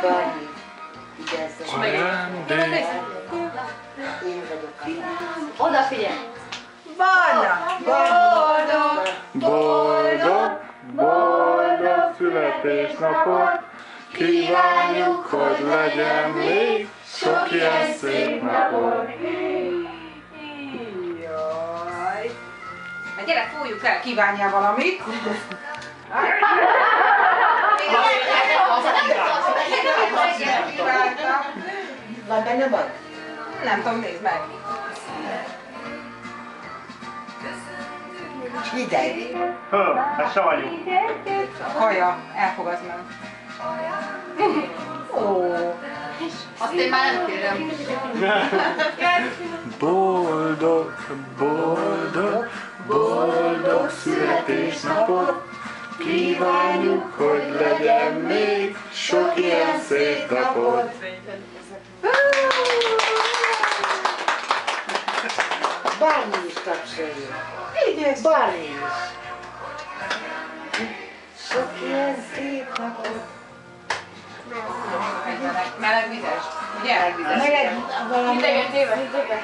Barney. Ajándék. Én vagyok. Odafigyelj! Barna! Boldog! Boldog, boldog születésnapot, kívánjuk, hogy legyen még sok ilyen szép napot. Jaj! Hát gyere, fújjuk el, kívánjál valamit. Van benne van? Nem tudom, nézd meg. Hideg. Hát savanyú. Kaja, elfogadsz meg. Ó. Azt én már nem kérem. Boldog, boldog, boldog születésnapot, kívánjuk, hogy legyen még sok ilyen szép napot. Barney is tapsolja. Így Barney is. Sok ilyen szép napot. Meleg vizes, ugye? Meleg valami. Hideget éve, hideget.